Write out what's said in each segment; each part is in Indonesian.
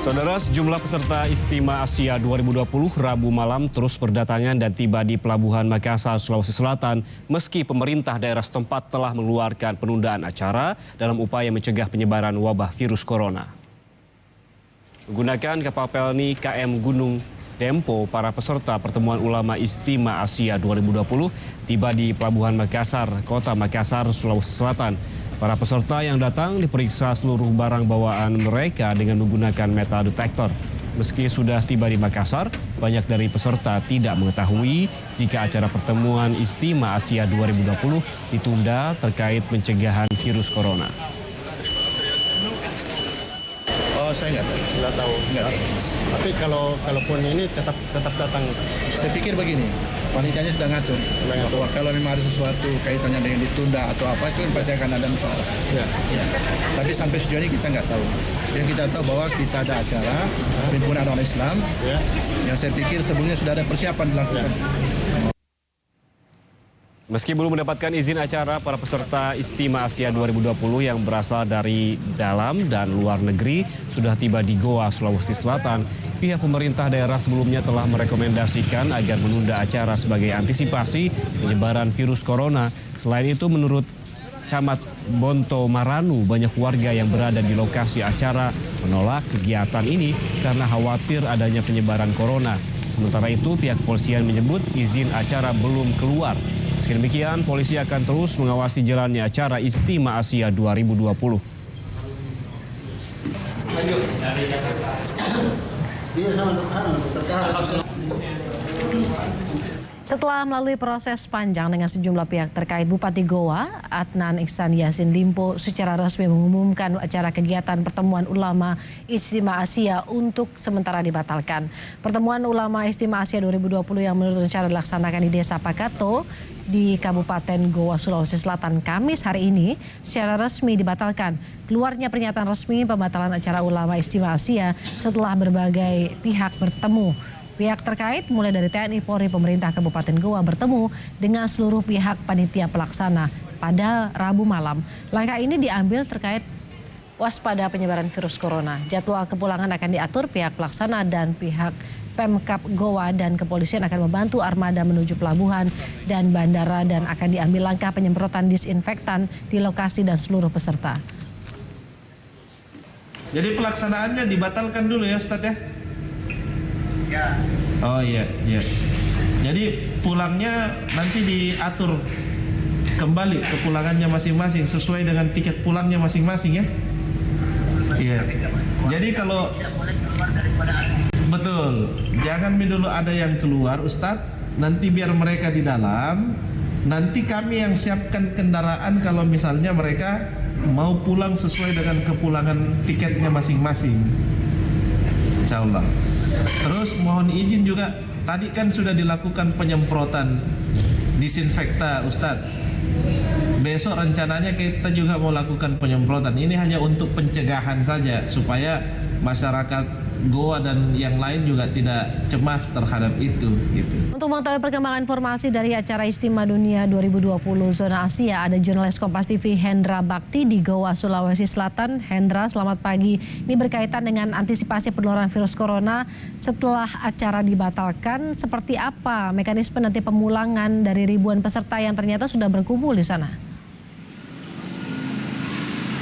Saudara, sejumlah peserta Istimewa Asia 2020 Rabu malam terus berdatangan dan tiba di Pelabuhan Makassar, Sulawesi Selatan meski pemerintah daerah setempat telah mengeluarkan penundaan acara dalam upaya mencegah penyebaran wabah virus corona. Menggunakan kapal pelni KM Gunung Dempo, para peserta pertemuan ulama Istimewa Asia 2020 tiba di Pelabuhan Makassar, Kota Makassar, Sulawesi Selatan. Para peserta yang datang diperiksa seluruh barang bawaan mereka dengan menggunakan metal detektor. Meski sudah tiba di Makassar, banyak dari peserta tidak mengetahui jika acara pertemuan Istimewa Asia 2020 ditunda terkait pencegahan virus corona. Oh, saya nggak tahu. Tapi kalaupun ini tetap datang. Saya pikir begini, panitianya sudah ngatur. Bahwa kalau memang ada sesuatu kaitannya dengan ditunda atau apa, itu pasti akan ada masalah. Ya. Tapi sampai sejauh ini kita nggak tahu. Yang kita tahu bahwa kita ada acara Himpunan Orang Islam, yang saya pikir sebelumnya sudah ada persiapan dilakukan. Meski belum mendapatkan izin acara, para peserta Istimewa Asia 2020 yang berasal dari dalam dan luar negeri sudah tiba di Goa, Sulawesi Selatan. Pihak pemerintah daerah sebelumnya telah merekomendasikan agar menunda acara sebagai antisipasi penyebaran virus corona. Selain itu, menurut Camat Bonto Maranu, banyak warga yang berada di lokasi acara menolak kegiatan ini karena khawatir adanya penyebaran corona. Sementara itu, pihak kepolisian menyebut izin acara belum keluar. Meski demikian, polisi akan terus mengawasi jalannya acara Istimewa Asia 2020. Setelah melalui proses panjang dengan sejumlah pihak terkait, Bupati Goa, Adnan Iksan Yassin Limpo, secara resmi mengumumkan acara kegiatan pertemuan ulama Istimewa Asia untuk sementara dibatalkan. Pertemuan ulama Istimewa Asia 2020 yang menurut rencana dilaksanakan di Desa Pakato di Kabupaten Goa, Sulawesi Selatan, Kamis hari ini secara resmi dibatalkan. Keluarnya pernyataan resmi pembatalan acara ulama Istimewa Asia setelah berbagai pihak bertemu. Pihak terkait mulai dari TNI, Polri, pemerintah Kabupaten Goa bertemu dengan seluruh pihak panitia pelaksana pada Rabu malam. Langkah ini diambil terkait waspada penyebaran virus corona. Jadwal kepulangan akan diatur pihak pelaksana dan pihak Pemkab Goa dan kepolisian akan membantu armada menuju pelabuhan dan bandara dan akan diambil langkah penyemprotan disinfektan di lokasi dan seluruh peserta. Jadi pelaksanaannya dibatalkan dulu ya, Ustadz ya? Ya. Oh iya. Jadi pulangnya nanti diatur kembali kepulangannya masing-masing sesuai dengan tiket pulangnya masing-masing ya. Iya. Jadi kalau betul, jangan dulu ada yang keluar, Ustadz. Nanti biar mereka di dalam. Nanti kami yang siapkan kendaraan kalau misalnya mereka mau pulang sesuai dengan kepulangan tiketnya masing-masing. Insya Allah. Terus mohon izin juga, tadi kan sudah dilakukan penyemprotan disinfektan, Ustadz. Besok rencananya kita juga mau lakukan penyemprotan. Ini hanya untuk pencegahan saja supaya masyarakat Goa dan yang lain juga tidak cemas terhadap itu. Gitu. Untuk mengetahui perkembangan informasi dari acara Istimewa Dunia 2020 Zona Asia, ada jurnalis Kompas TV Hendra Bakti di Goa, Sulawesi Selatan. Hendra, selamat pagi. Ini berkaitan dengan antisipasi penularan virus corona setelah acara dibatalkan. Seperti apa mekanisme nanti pemulangan dari ribuan peserta yang ternyata sudah berkumpul di sana?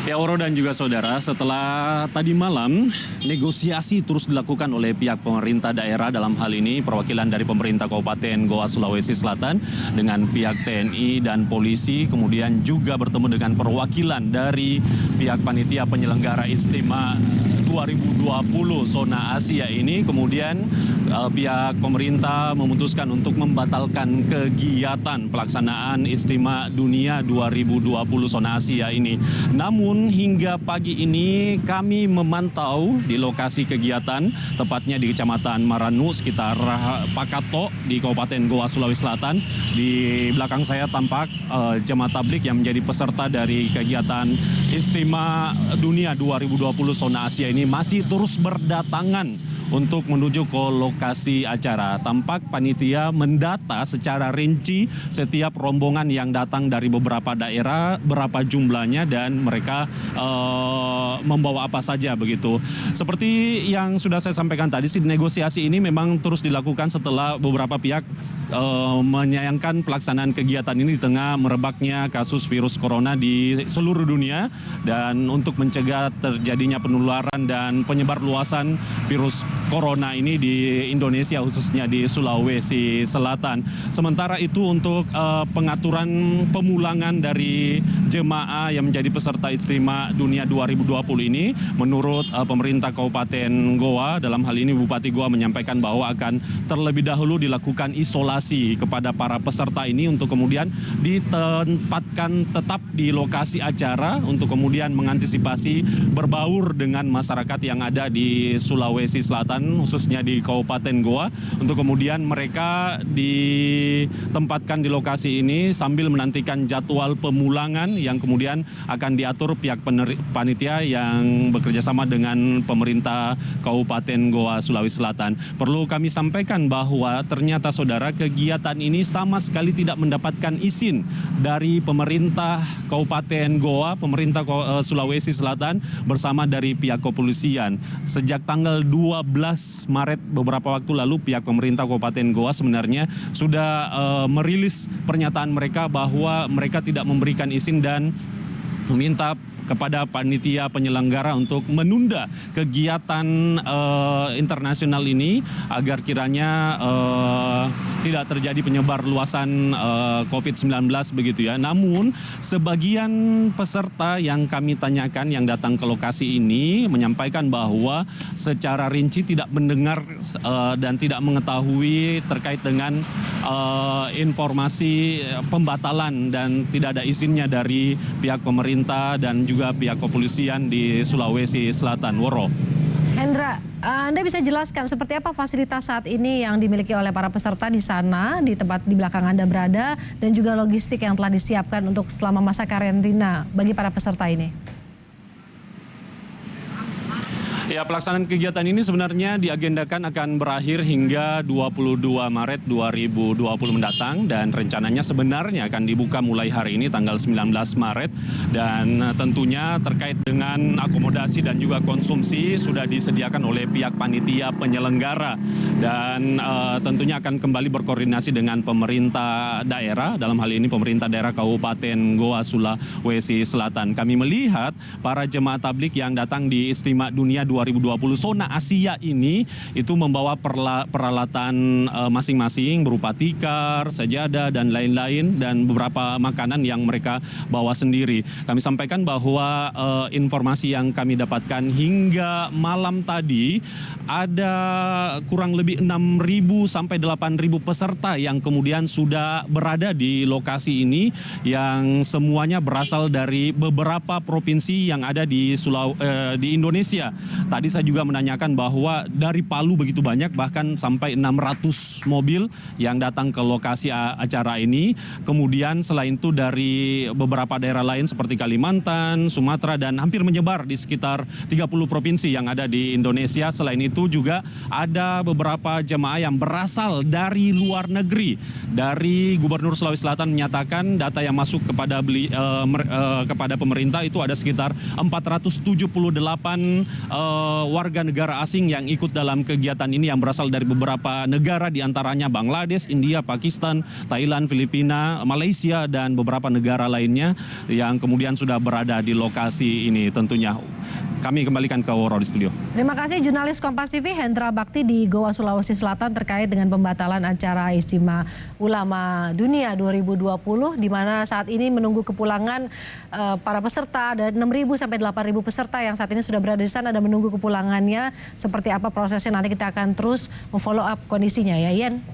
Ya, Oro dan juga saudara, setelah tadi malam negosiasi terus dilakukan oleh pihak pemerintah daerah, dalam hal ini perwakilan dari pemerintah Kabupaten Goa Sulawesi Selatan dengan pihak TNI dan polisi, kemudian juga bertemu dengan perwakilan dari pihak panitia penyelenggara Istimewa 2020 Zona Asia ini. Kemudian pihak pemerintah memutuskan untuk membatalkan kegiatan pelaksanaan Istimewa Dunia 2020 Zona Asia ini. Namun hingga pagi ini kami memantau di lokasi kegiatan, tepatnya di Kecamatan Maranu sekitar Pakato di Kabupaten Goa Sulawesi Selatan. Di belakang saya tampak jemaah tablik yang menjadi peserta dari kegiatan Istimewa Dunia 2020 Zona Asia ini masih terus berdatangan untuk menuju ke lokasi acara. Tampak panitia mendata secara rinci setiap rombongan yang datang dari beberapa daerah, berapa jumlahnya dan mereka membawa apa saja begitu. Seperti yang sudah saya sampaikan tadi, negosiasi ini memang terus dilakukan setelah beberapa pihak menyayangkan pelaksanaan kegiatan ini di tengah merebaknya kasus virus corona di seluruh dunia dan untuk mencegah terjadinya penularan dan penyebar luasan virus corona ini di Indonesia khususnya di Sulawesi Selatan. Sementara itu untuk pengaturan pemulangan dari jemaah yang menjadi peserta Istimewa Dunia 2020 ini, menurut pemerintah Kabupaten Goa, dalam hal ini Bupati Goa menyampaikan bahwa akan terlebih dahulu dilakukan isolasi kepada para peserta ini untuk kemudian ditempatkan tetap di lokasi acara untuk kemudian mengantisipasi berbaur dengan masyarakat yang ada di Sulawesi Selatan khususnya di Kabupaten Goa untuk kemudian mereka ditempatkan di lokasi ini sambil menantikan jadwal pemulangan yang kemudian akan diatur pihak panitia yang bekerjasama dengan pemerintah Kabupaten Goa Sulawesi Selatan. Perlu kami sampaikan bahwa ternyata saudara, kegiatan ini sama sekali tidak mendapatkan izin dari pemerintah Kabupaten Goa, pemerintah Sulawesi Selatan bersama dari pihak kepolisian. Sejak tanggal 12 Maret beberapa waktu lalu pihak pemerintah Kabupaten Goa sebenarnya sudah merilis pernyataan mereka bahwa mereka tidak memberikan izin dan meminta kepada panitia penyelenggara untuk menunda kegiatan internasional ini agar kiranya tidak terjadi penyebar luasan COVID-19 begitu ya. Namun sebagian peserta yang kami tanyakan yang datang ke lokasi ini menyampaikan bahwa secara rinci tidak mendengar dan tidak mengetahui terkait dengan informasi pembatalan dan tidak ada izinnya dari pihak pemerintah dan juga pihak kepolisian di Sulawesi Selatan. Woro. Hendra, Anda bisa jelaskan seperti apa fasilitas saat ini yang dimiliki oleh para peserta di sana, di tempat di belakang Anda berada, dan juga logistik yang telah disiapkan untuk selama masa karantina bagi para peserta ini? Ya, pelaksanaan kegiatan ini sebenarnya diagendakan akan berakhir hingga 22 Maret 2020 mendatang dan rencananya sebenarnya akan dibuka mulai hari ini tanggal 19 Maret dan tentunya terkait dengan akomodasi dan juga konsumsi sudah disediakan oleh pihak panitia penyelenggara dan tentunya akan kembali berkoordinasi dengan pemerintah daerah, dalam hal ini pemerintah daerah Kabupaten Goa Sulawesi Selatan. Kami melihat para jemaah tablik yang datang di Istimewa Dunia 2020 Zona Asia ini itu membawa peralatan masing-masing berupa tikar, sajadah dan lain-lain dan beberapa makanan yang mereka bawa sendiri. Kami sampaikan bahwa informasi yang kami dapatkan hingga malam tadi ada kurang lebih 6.000 sampai 8.000 peserta yang kemudian sudah berada di lokasi ini yang semuanya berasal dari beberapa provinsi yang ada di Indonesia. Tadi saya juga menanyakan bahwa dari Palu begitu banyak, bahkan sampai 600 mobil yang datang ke lokasi acara ini. Kemudian selain itu dari beberapa daerah lain seperti Kalimantan, Sumatera, dan hampir menyebar di sekitar 30 provinsi yang ada di Indonesia. Selain itu juga ada beberapa jemaah yang berasal dari luar negeri. Dari Gubernur Sulawesi Selatan menyatakan data yang masuk kepada pemerintah itu ada sekitar 478 warga negara asing yang ikut dalam kegiatan ini yang berasal dari beberapa negara diantaranya Bangladesh, India, Pakistan, Thailand, Filipina, Malaysia dan beberapa negara lainnya yang kemudian sudah berada di lokasi ini tentunya. Kami kembalikan ke Woro di studio. Terima kasih jurnalis Kompas TV Hendra Bakti di Goa Sulawesi Selatan terkait dengan pembatalan acara Istimewa Ulama Dunia 2020 di mana saat ini menunggu kepulangan para peserta. Ada 6.000 sampai 8.000 peserta yang saat ini sudah berada di sana dan menunggu kepulangannya. Seperti apa prosesnya nanti kita akan terus memfollow up kondisinya ya, Ian.